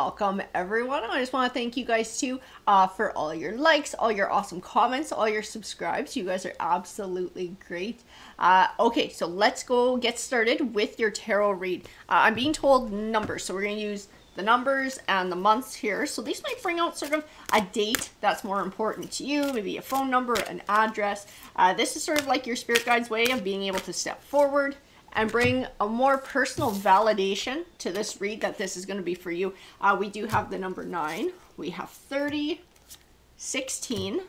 welcome everyone. I just want to thank you guys too for all your likes, all your awesome comments, all your subscribes. You guys are absolutely great. Okay, so let's go get started with your tarot read. I'm being told numbers, so we're going to use the numbers and the months here. So these might bring out sort of a date that's more important to you, maybe a phone number, an address. This is sort of like your spirit guide's way of being able to step forward and bring a more personal validation to this read that this is going to be for you. We do have the number 9. We have 30, 16,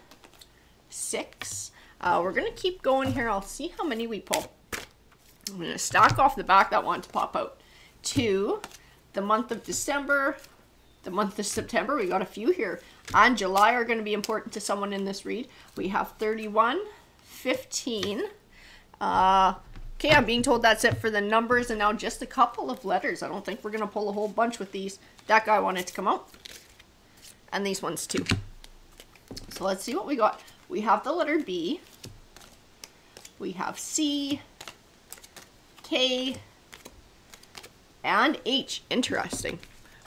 6. We're going to keep going here. I'll see how many we pull. I'm going to stack off the back that wanted to pop out. 2, the month of December, the month of September. We got a few here. And July are going to be important to someone in this read. We have 31, 15, okay, I'm being told that's it for the numbers, and now just a couple of letters. I don't think we're going to pull a whole bunch with these. That guy wanted to come out. And these ones too. So let's see what we got. We have the letter B. We have C, K, and H. Interesting.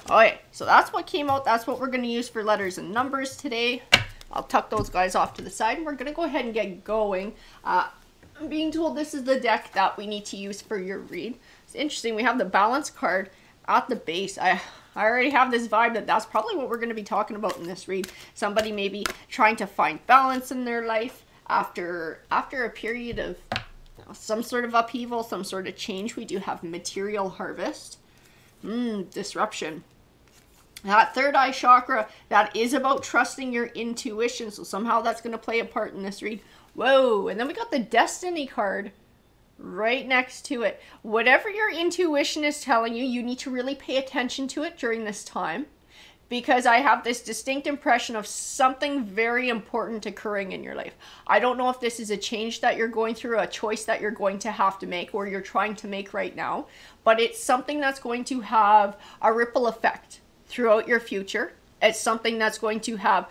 Alright, so that's what came out. That's what we're going to use for letters and numbers today. I'll tuck those guys off to the side, and we're going to go ahead and get going. I'm being told this is the deck that we need to use for your read. It's interesting. We have the balance card at the base. I already have this vibe that that's probably what we're going to be talking about in this read. Somebody maybe trying to find balance in their life after a period of some sort of upheaval, some sort of change. We do have material harvest. Disruption. That third eye chakra, that is about trusting your intuition. So somehow that's going to play a part in this read. Whoa, and then we got the Destiny card right next to it. Whatever your intuition is telling you, you need to really pay attention to it during this time, because I have this distinct impression of something very important occurring in your life. I don't know if this is a change that you're going through, a choice that you're going to have to make, or you're trying to make right now, but it's something that's going to have a ripple effect throughout your future. It's something that's going to have,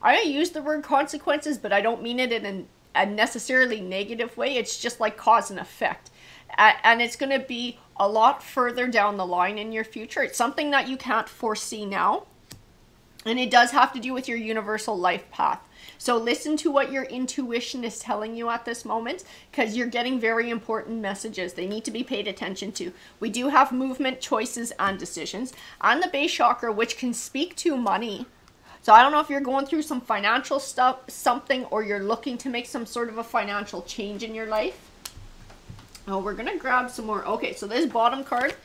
I use the word consequences, but I don't mean it in a necessarily negative way. It's just like cause and effect. And it's going to be a lot further down the line in your future. It's something that you can't foresee now. And it does have to do with your universal life path. So listen to what your intuition is telling you at this moment, because you're getting very important messages. They need to be paid attention to. We do have movement, choices, and decisions. And the base chakra, which can speak to money. So I don't know if you're going through some financial stuff, something, or you're looking to make some sort of a financial change in your life. Oh, we're going to grab some more. Okay, so this bottom card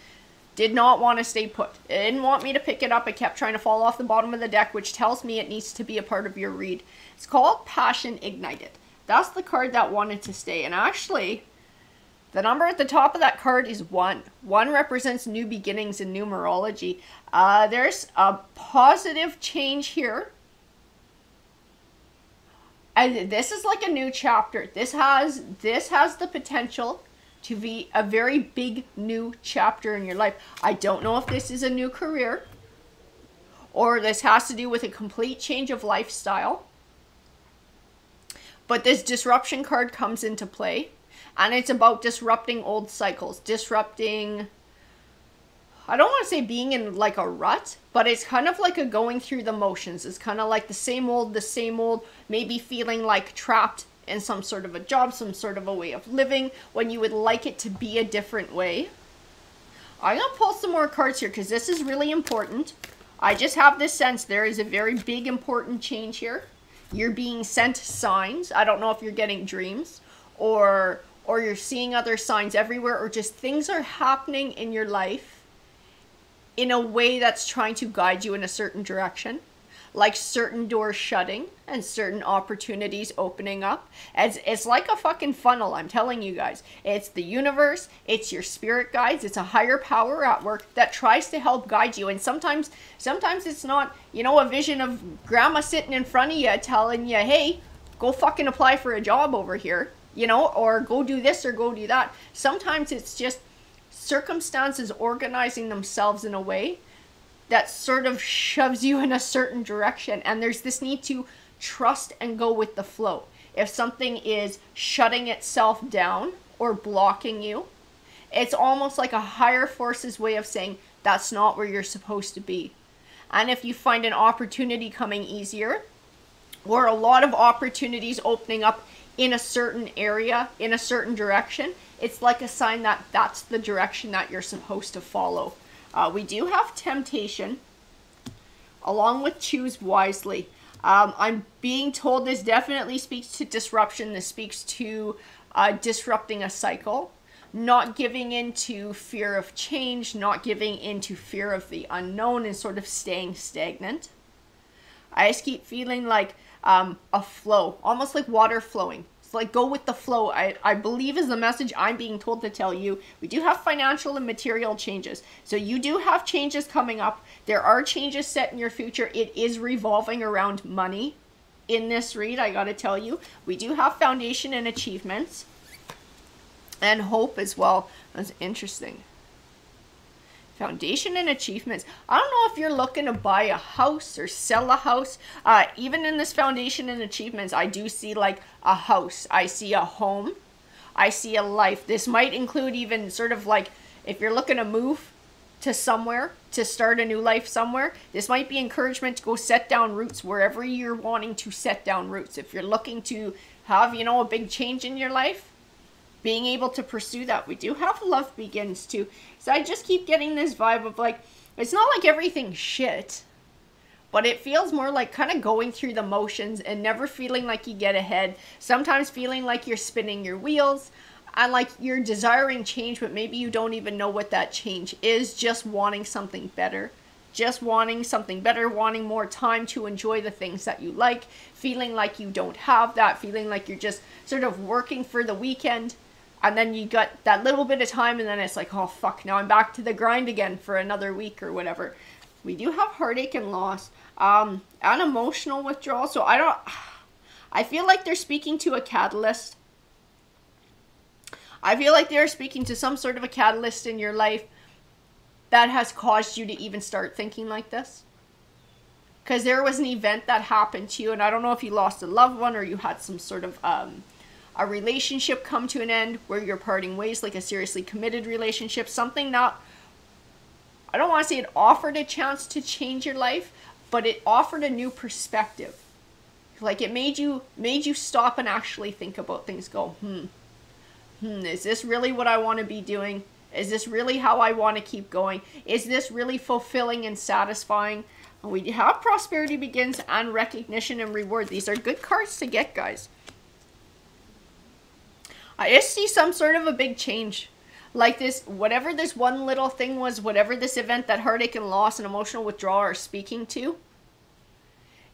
did not want to stay put. It didn't want me to pick it up. It kept trying to fall off the bottom of the deck, which tells me it needs to be a part of your read. It's called Passion Ignited. That's the card that wanted to stay. And actually, the number at the top of that card is 1. 1 represents new beginnings in numerology. There's a positive change here. And this is like a new chapter. This has the potential to be a very big new chapter in your life. I don't know if this is a new career, or this has to do with a complete change of lifestyle. But this disruption card comes into play. And it's about disrupting old cycles, disrupting, I don't want to say being in like a rut, but it's kind of like a going through the motions. It's kind of like the same old, maybe feeling like trapped in some sort of a job, some sort of a way of living, when you would like it to be a different way. I'm going to pull some more cards here because this is really important. I just have this sense there is a very big important change here. You're being sent signs. I don't know if you're getting dreams, or you're seeing other signs everywhere, or just things are happening in your life in a way that's trying to guide you in a certain direction. Like certain doors shutting and certain opportunities opening up. It's like a fucking funnel, I'm telling you guys. It's the universe, it's your spirit guides, it's a higher power at work that tries to help guide you. And sometimes it's not, you know, a vision of grandma sitting in front of you telling you, hey, go fucking apply for a job over here. You know, or go do this or go do that. Sometimes it's just circumstances organizing themselves in a way that sort of shoves you in a certain direction. And there's this need to trust and go with the flow. If something is shutting itself down or blocking you, it's almost like a higher force's way of saying, that's not where you're supposed to be. And if you find an opportunity coming easier, or a lot of opportunities opening up in a certain area, in a certain direction, it's like a sign that that's the direction that you're supposed to follow. We do have temptation, along with choose wisely. I'm being told this definitely speaks to disruption. This speaks to disrupting a cycle, not giving into fear of change, not giving into fear of the unknown, and sort of staying stagnant. I just keep feeling like a flow, almost like water flowing. It's like go with the flow, I believe is the message I'm being told to tell you. We do have financial and material changes. So you do have changes coming up. There are changes set in your future. It is revolving around money in this read, I gotta tell you. We do have foundation and achievements. And hope as well. That's interesting. Foundation and achievements. I don't know if you're looking to buy a house or sell a house. Even in this foundation and achievements, I do see like a house. I see a home. I see a life. This might include even sort of like if you're looking to move to somewhere, to start a new life somewhere, this might be encouragement to go set down roots wherever you're wanting to set down roots. If you're looking to have, you know, a big change in your life, being able to pursue that. We do have love begins too. So I just keep getting this vibe of like, it's not like everything's shit, but it feels more like kind of going through the motions and never feeling like you get ahead. Sometimes feeling like you're spinning your wheels and like you're desiring change, but maybe you don't even know what that change is. Just wanting something better. Just wanting something better, wanting more time to enjoy the things that you like, feeling like you don't have that, feeling like you're just sort of working for the weekend. And then you got that little bit of time and then it's like, oh fuck, now I'm back to the grind again for another week or whatever. We do have heartache and loss, and emotional withdrawal. So I feel like they're speaking to a catalyst. I feel like they're speaking to some sort of a catalyst in your life that has caused you to even start thinking like this. Because there was an event that happened to you, and I don't know if you lost a loved one or you had some sort of a relationship come to an end where you're parting ways, like a seriously committed relationship, something that, I don't want to say it offered a chance to change your life, but it offered a new perspective. Like it made you stop and actually think about things, go, is this really what I want to be doing? Is this really how I want to keep going? Is this really fulfilling and satisfying? And we have prosperity begins and recognition and reward. These are good cards to get, guys. I just see some sort of a big change. Like this, whatever this one little thing was, whatever this event that heartache and loss and emotional withdrawal are speaking to,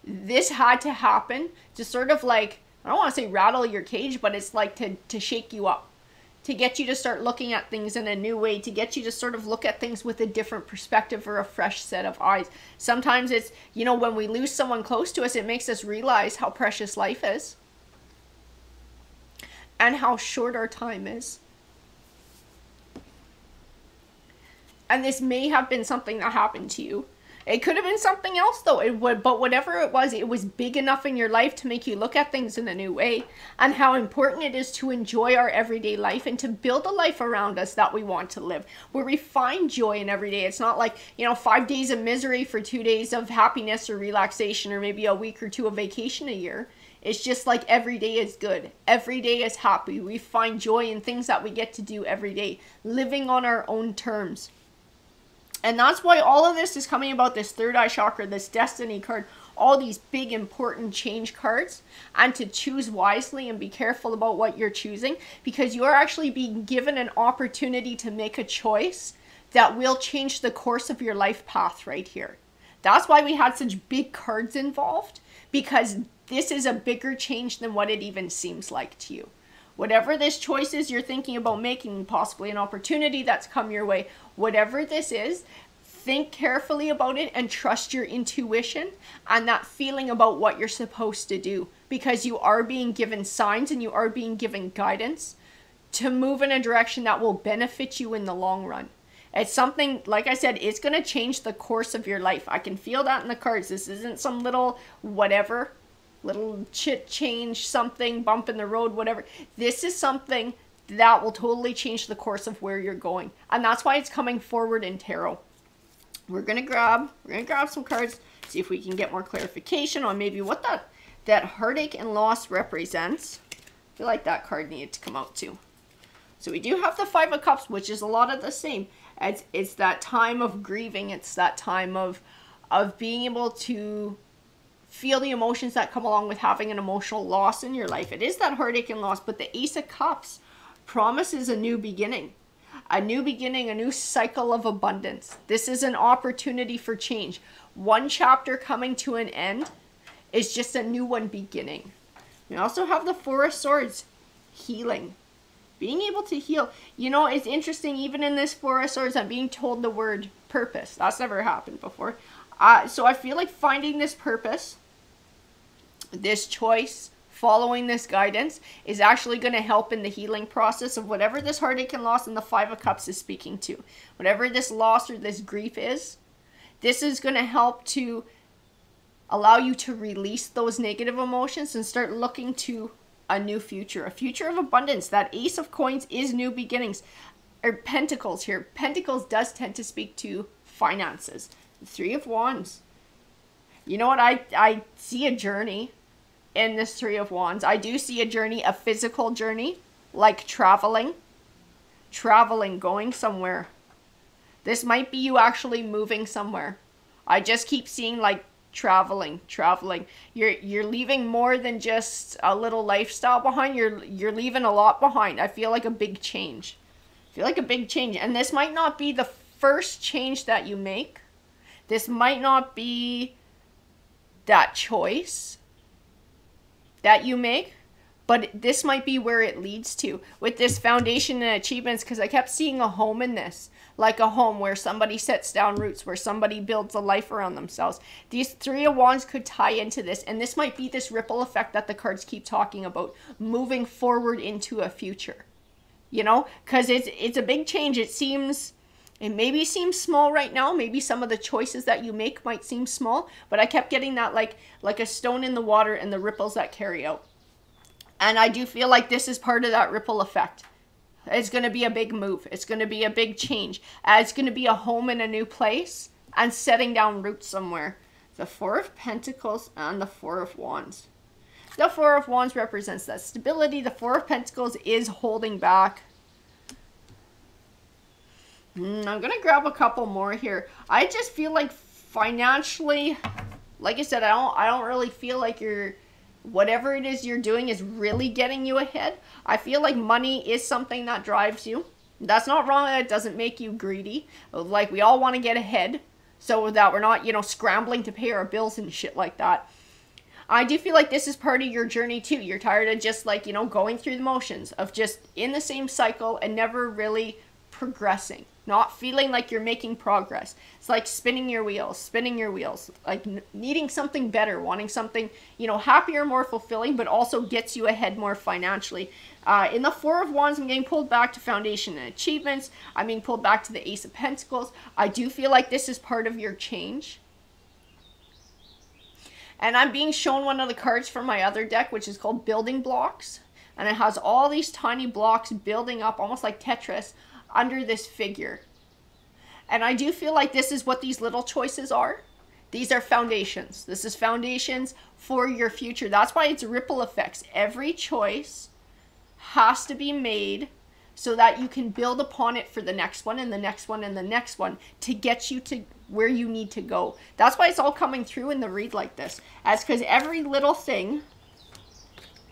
this had to happen to sort of like, I don't want to say rattle your cage, but it's like to shake you up. To get you to start looking at things in a new way, to get you to sort of look at things with a different perspective or a fresh set of eyes. Sometimes it's, you know, when we lose someone close to us, it makes us realize how precious life is. And how short our time is. And this may have been something that happened to you. It could have been something else though. But whatever it was big enough in your life to make you look at things in a new way. And how important it is to enjoy our everyday life and to build a life around us that we want to live. Where we find joy in every day. It's not like, you know, 5 days of misery for 2 days of happiness or relaxation or maybe a week or 2 of vacation a year. It's just like every day is good. Every day is happy. We find joy in things that we get to do every day. Living on our own terms. And that's why all of this is coming about this third eye chakra, this destiny card, all these big important change cards. And to choose wisely and be careful about what you're choosing. Because you are actually being given an opportunity to make a choice that will change the course of your life path right here. That's why we had such big cards involved. Because this is a bigger change than what it even seems like to you. Whatever this choice is you're thinking about making, possibly an opportunity that's come your way, whatever this is, think carefully about it and trust your intuition and that feeling about what you're supposed to do. Because you are being given signs and you are being given guidance to move in a direction that will benefit you in the long run. It's something, like I said, it's going to change the course of your life. I can feel that in the cards. This isn't some little whatever. Little chit change, something, bump in the road, whatever. This is something that will totally change the course of where you're going. And that's why it's coming forward in tarot. we're gonna grab some cards, see if we can get more clarification on maybe what that heartache and loss represents. I feel like that card needed to come out too. So we do have the Five of Cups, which is a lot of the same. It's that time of grieving. It's that time of being able to feel the emotions that come along with having an emotional loss in your life. It is that heartache and loss, but the Ace of Cups promises a new beginning. A new beginning, a new cycle of abundance. This is an opportunity for change. One chapter coming to an end is just a new one beginning. We also have the Four of Swords, healing. Being able to heal. You know, it's interesting, even in this Four of Swords, I'm being told the word purpose. That's never happened before. So I feel like finding this purpose, this choice, following this guidance is actually going to help in the healing process of whatever this heartache and loss in the Five of Cups is speaking to. Whatever this loss or this grief is, this is going to help to allow you to release those negative emotions and start looking to a new future, a future of abundance. That Ace of Coins is new beginnings. Or Pentacles here. Pentacles does tend to speak to finances. The Three of Wands. You know what? I see a journey in this Three of Wands. I do see a journey, a physical journey, like traveling, going somewhere. This might be you actually moving somewhere. I just keep seeing like traveling. You're leaving more than just a little lifestyle behind. You're leaving a lot behind. I feel like a big change. And this might not be the first change that you make. This might not be that choice that you make, but this might be where it leads to with this foundation and achievements, because I kept seeing a home in this, like a home where somebody sets down roots, where somebody builds a life around themselves. These Three of Wands could tie into this, and this might be this ripple effect that the cards keep talking about, moving forward into a future, you know, because it's a big change. It maybe seems small right now. Maybe some of the choices that you make might seem small, but I kept getting that like a stone in the water and the ripples that carry out. And I do feel like this is part of that ripple effect. It's going to be a big move. It's going to be a big change. It's going to be a home in a new place and setting down roots somewhere. The Four of Pentacles and the Four of Wands. The Four of Wands represents that stability. The Four of Pentacles is holding back. I'm going to grab a couple more here. I just feel like financially, like I said, I don't really feel like whatever it is you're doing is really getting you ahead. I feel like money is something that drives you. That's not wrong. It doesn't make you greedy. Like, we all want to get ahead so that we're not, you know, scrambling to pay our bills and shit like that. I do feel like this is part of your journey too. You're tired of just like, you know, going through the motions of just in the same cycle and never really progressing, not feeling like you're making progress. It's like spinning your wheels, like needing something better, wanting something, you know, happier, more fulfilling, but also gets you ahead more financially. In the Four of Wands, I'm getting pulled back to foundation and achievements. I'm being pulled back to the Ace of Pentacles. I do feel like this is part of your change. And I'm being shown one of the cards from my other deck, which is called Building Blocks. And it has all these tiny blocks building up, almost like Tetris, under this figure. And I do feel like this is what these little choices are. These are foundations. This is foundations for your future. That's why it's ripple effects. Every choice has to be made so that you can build upon it for the next one and the next one and the next one to get you to where you need to go. That's why it's all coming through in the read like this. That's because every little thing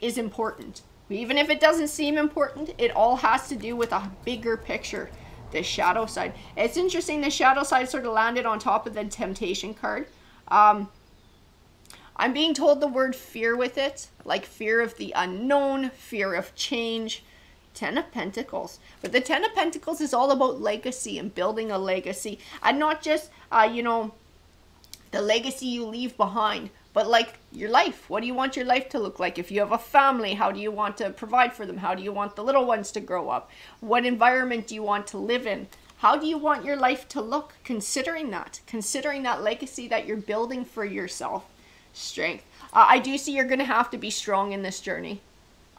is important. Even if it doesn't seem important, it all has to do with a bigger picture. The shadow side. It's interesting, the shadow side sort of landed on top of the temptation card. I'm being told the word fear with it, like fear of the unknown, fear of change. Ten of Pentacles. But the Ten of Pentacles is all about legacy and building a legacy. And not just, you know, the legacy you leave behind, but like your life. What do you want your life to look like? If you have a family, how do you want to provide for them? How do you want the little ones to grow up? What environment do you want to live in? How do you want your life to look? Considering that legacy that you're building for yourself. Strength. I do see you're going to have to be strong in this journey.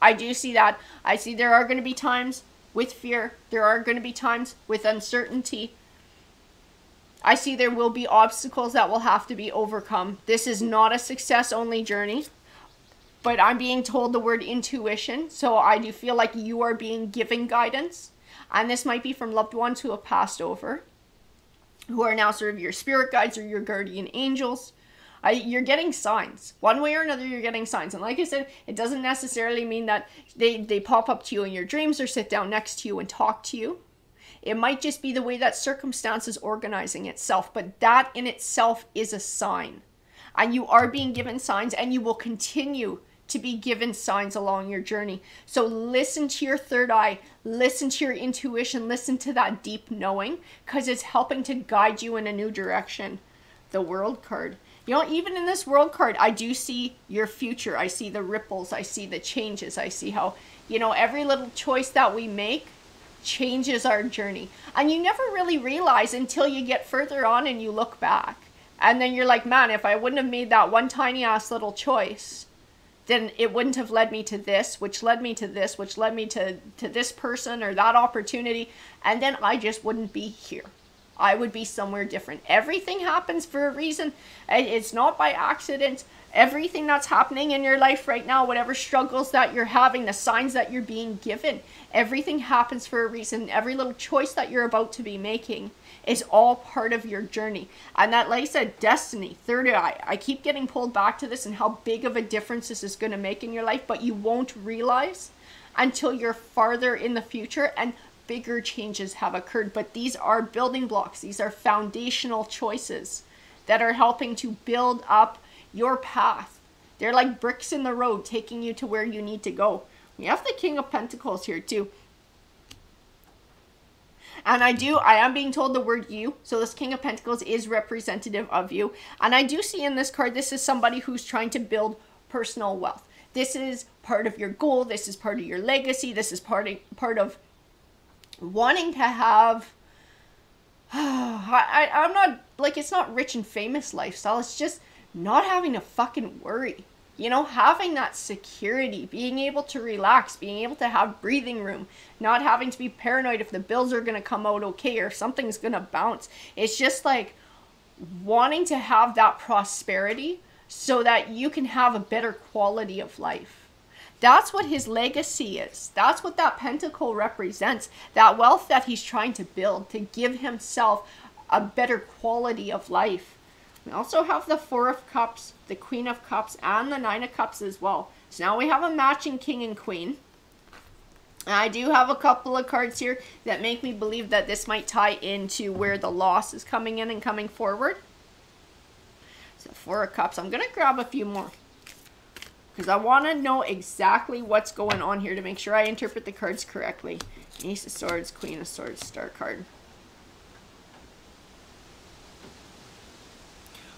I do see that. I see there are going to be times with fear. There are going to be times with uncertainty. I see there will be obstacles that will have to be overcome. This is not a success only journey, but I'm being told the word intuition. So I do feel like you are being given guidance. And this might be from loved ones who have passed over, who are now sort of your spirit guides or your guardian angels. You're getting signs. One way or another, you're getting signs. And like I said, it doesn't necessarily mean that they pop up to you in your dreams or sit down next to you and talk to you. It might just be the way that circumstance is organizing itself. But that in itself is a sign. And you are being given signs, and you will continue to be given signs along your journey. So listen to your third eye, listen to your intuition, listen to that deep knowing, because it's helping to guide you in a new direction. The World card. You know, even in this World card, I do see your future. I see the ripples. I see the changes. I see how, you know, every little choice that we make changes our journey. And you never really realize until you get further on and you look back. And then you're like, man, if I wouldn't have made that one tiny ass little choice, then it wouldn't have led me to this, which led me to this, which led me to this person or that opportunity. And then I just wouldn't be here. I would be somewhere different. Everything happens for a reason. It's not by accident. Everything that's happening in your life right now, whatever struggles that you're having, the signs that you're being given, everything happens for a reason. Every little choice that you're about to be making is all part of your journey. And that, like I said, destiny, third eye. I keep getting pulled back to this and how big of a difference this is going to make in your life, but you won't realize until you're farther in the future and bigger changes have occurred. But these are building blocks. These are foundational choices that are helping to build up your path. They're like bricks in the road taking you to where you need to go. You have the King of Pentacles here too. And I am being told the word you. So this King of Pentacles is representative of you. And I do see in this card, this is somebody who's trying to build personal wealth. This is part of your goal. This is part of your legacy. This is part of wanting to have, I'm not, like, it's not rich and famous lifestyle. It's just not having to fucking worry. You know, having that security, being able to relax, being able to have breathing room, not having to be paranoid if the bills are going to come out okay or if something's going to bounce. It's just like wanting to have that prosperity so that you can have a better quality of life. That's what his legacy is. That's what that pentacle represents. That wealth that he's trying to build to give himself a better quality of life. We also have the Four of Cups, the Queen of Cups, and the Nine of Cups as well. So now we have a matching King and Queen. And I do have a couple of cards here that make me believe that this might tie into where the loss is coming in and coming forward. So Four of Cups. I'm going to grab a few more, because I want to know exactly what's going on here to make sure I interpret the cards correctly. Ace of Swords, Queen of Swords, Star card.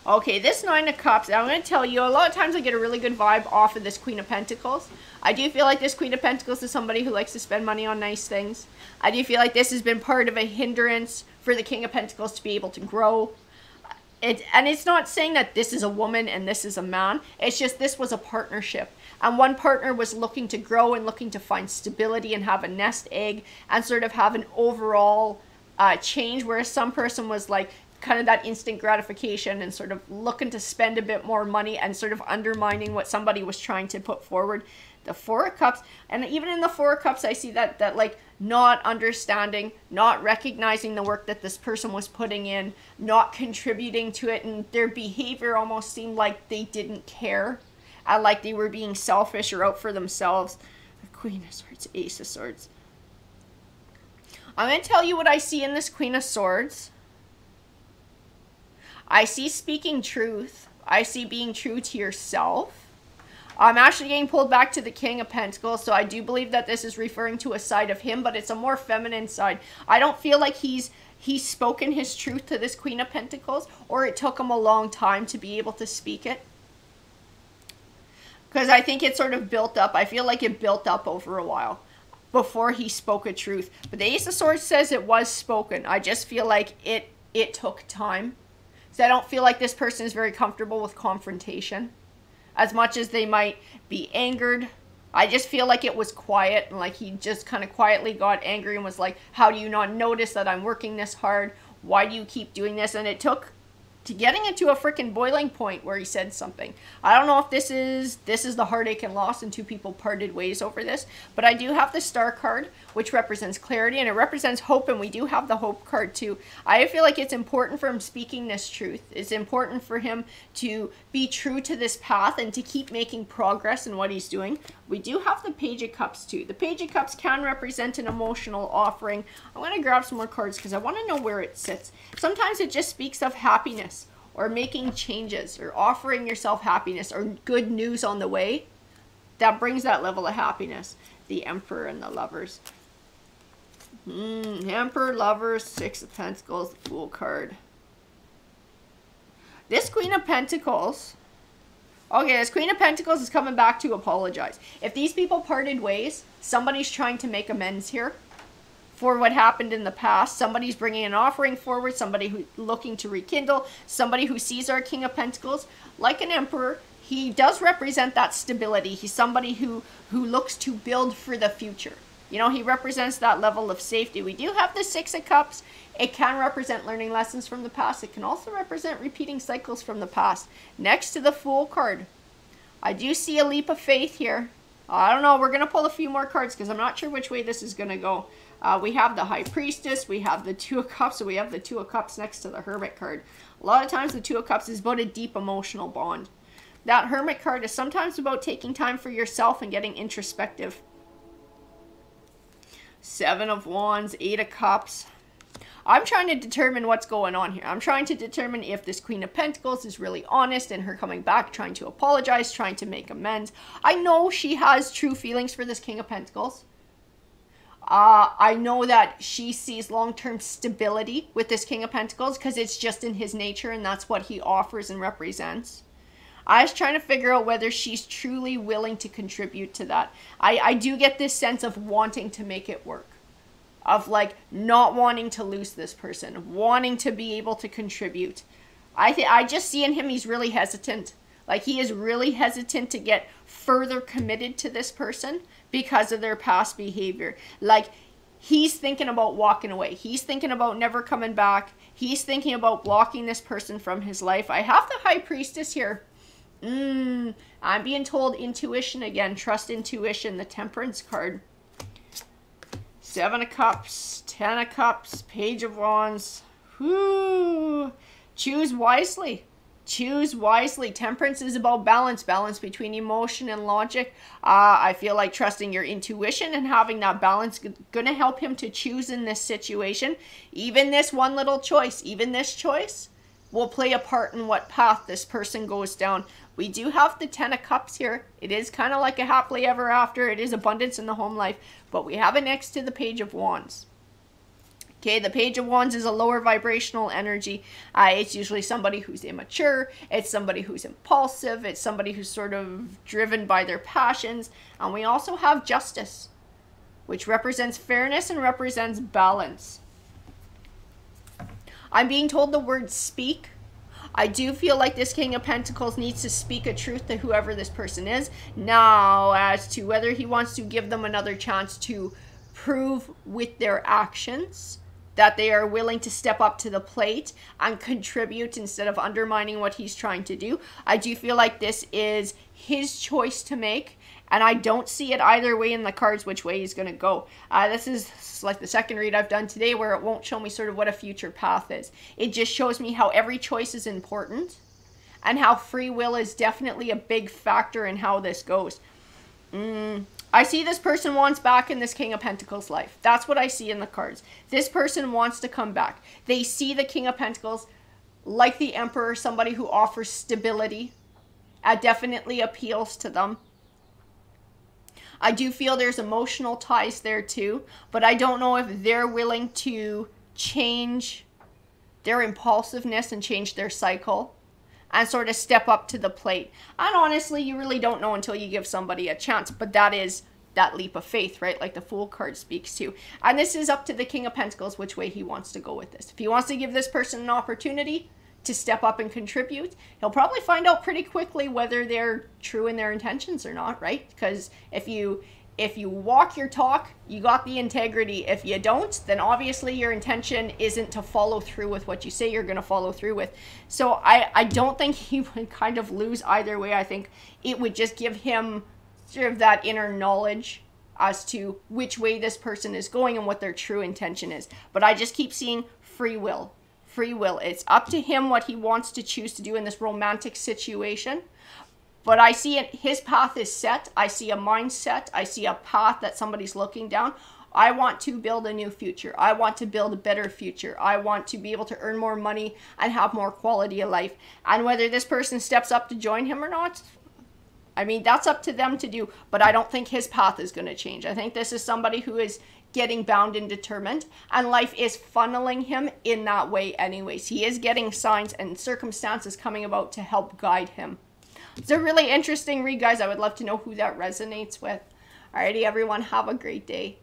Okay, this Nine of Cups, I'm going to tell you, a lot of times I get a really good vibe off of this Queen of Pentacles. I do feel like this Queen of Pentacles is somebody who likes to spend money on nice things. I do feel like this has been part of a hindrance for the King of Pentacles to be able to grow. And it's not saying that this is a woman and this is a man. It's just this was a partnership. And one partner was looking to grow and looking to find stability and have a nest egg and sort of have an overall change, whereas some person was like, kind of that instant gratification and sort of looking to spend a bit more money and sort of undermining what somebody was trying to put forward. The Four of Cups, and even in the Four of Cups, I see that like not understanding, not recognizing the work that this person was putting in, not contributing to it, and their behavior almost seemed like they didn't care, like they were being selfish or out for themselves. The Queen of Swords, Ace of Swords. I'm going to tell you what I see in this Queen of Swords. I see speaking truth. I see being true to yourself. I'm actually getting pulled back to the King of Pentacles, so I do believe that this is referring to a side of him, but it's a more feminine side. I don't feel like he's spoken his truth to this Queen of Pentacles, or it took him a long time to be able to speak it. Because I think it sort of built up. I feel like it built up over a while before he spoke a truth. But the Ace of Swords says it was spoken. I just feel like it took time. So I don't feel like this person is very comfortable with confrontation. As much as they might be angered, I just feel like it was quiet. And like he just kind of quietly got angry and was like, how do you not notice that I'm working this hard? Why do you keep doing this? And it took to getting it to a freaking boiling point where he said something. I don't know if this is the heartache and loss and two people parted ways over this, but I do have the Star card, which represents clarity, and it represents hope, and we do have the Hope card too. I feel like it's important for him speaking this truth. It's important for him to be true to this path and to keep making progress in what he's doing. We do have the Page of Cups too. The Page of Cups can represent an emotional offering. I'm going to grab some more cards because I want to know where it sits. Sometimes it just speaks of happiness, or making changes, or offering yourself happiness, or good news on the way that brings that level of happiness. The Emperor and the Lovers. Emperor, Lovers, Six of Pentacles, Fool card. This Queen of Pentacles. Okay, this Queen of Pentacles is coming back to apologize. If these people parted ways, somebody's trying to make amends here for what happened in the past. Somebody's bringing an offering forward, somebody who's looking to rekindle, somebody who sees our King of Pentacles. Like an Emperor, he does represent that stability. He's somebody who looks to build for the future. You know, he represents that level of safety. We do have the Six of Cups. It can represent learning lessons from the past. It can also represent repeating cycles from the past. Next to the Fool card, I do see a leap of faith here. I don't know. We're going to pull a few more cards because I'm not sure which way this is going to go. We have the High Priestess, we have the Two of Cups, so we have the Two of Cups next to the Hermit card. A lot of times the Two of Cups is about a deep emotional bond. That Hermit card is sometimes about taking time for yourself and getting introspective. Seven of Wands, Eight of Cups. I'm trying to determine what's going on here. I'm trying to determine if this Queen of Pentacles is really honest in her coming back, trying to apologize, trying to make amends. I know she has true feelings for this King of Pentacles. I know that she sees long-term stability with this King of Pentacles because it's just in his nature and that's what he offers and represents. I was trying to figure out whether she's truly willing to contribute to that. I do get this sense of wanting to make it work. Of like not wanting to lose this person. Wanting to be able to contribute. I just see in him he's really hesitant. Like he is really hesitant to get further committed to this person because of their past behavior. Like he's thinking about walking away. He's thinking about never coming back. He's thinking about blocking this person from his life. I have the High Priestess here. I'm being told intuition again. Trust intuition. The Temperance card. Seven of Cups. 10 of Cups. Page of Wands. Whoo. Choose wisely. Choose wisely. Temperance is about balance. Balance between emotion and logic. I feel like trusting your intuition and having that balance going to help him to choose in this situation. Even this one little choice. Even this choice will play a part in what path this person goes down. We do have the 10 of Cups here. It is kind of like a happily ever after. It is abundance in the home life. But we have it next to the Page of Wands. Okay, the Page of Wands is a lower vibrational energy. It's usually somebody who's immature. It's somebody who's impulsive. It's somebody who's sort of driven by their passions. And we also have Justice, which represents fairness and represents balance. I'm being told the word speak. I do feel like this King of Pentacles needs to speak a truth to whoever this person is. Now, as to whether he wants to give them another chance to prove with their actions that they are willing to step up to the plate and contribute instead of undermining what he's trying to do. I do feel like this is his choice to make, and I don't see it either way in the cards which way he's going to go. This is like the second read I've done today where it won't show me sort of what a future path is. It just shows me how every choice is important and how free will is definitely a big factor in how this goes. I see this person wants back in this King of Pentacles life. That's what I see in the cards. This person wants to come back. They see the King of Pentacles like the Emperor, somebody who offers stability. Definitely appeals to them. I do feel there's emotional ties there too, but I don't know if they're willing to change their impulsiveness and change their cycle and sort of step up to the plate. And honestly, you really don't know until you give somebody a chance, but that is that leap of faith, right? Like the Fool card speaks to. And this is up to the King of Pentacles which way he wants to go with this. If he wants to give this person an opportunity to step up and contribute, he'll probably find out pretty quickly whether they're true in their intentions or not, right? Because if If you walk your talk, you got the integrity. If you don't, then obviously your intention isn't to follow through with what you say you're going to follow through with. So I don't think he would kind of lose either way. I think it would just give him sort of that inner knowledge as to which way this person is going and what their true intention is. But I just keep seeing free will. Free will. It's up to him what he wants to choose to do in this romantic situation. But I see it, his path is set. I see a mindset. I see a path that somebody's looking down. I want to build a new future. I want to build a better future. I want to be able to earn more money and have more quality of life. And whether this person steps up to join him or not, I mean, that's up to them to do. But I don't think his path is going to change. I think this is somebody who is getting bound and determined, and life is funneling him in that way anyways. He is getting signs and circumstances coming about to help guide him. It's a really interesting read, guys. I would love to know who that resonates with. Alrighty, everyone, have a great day.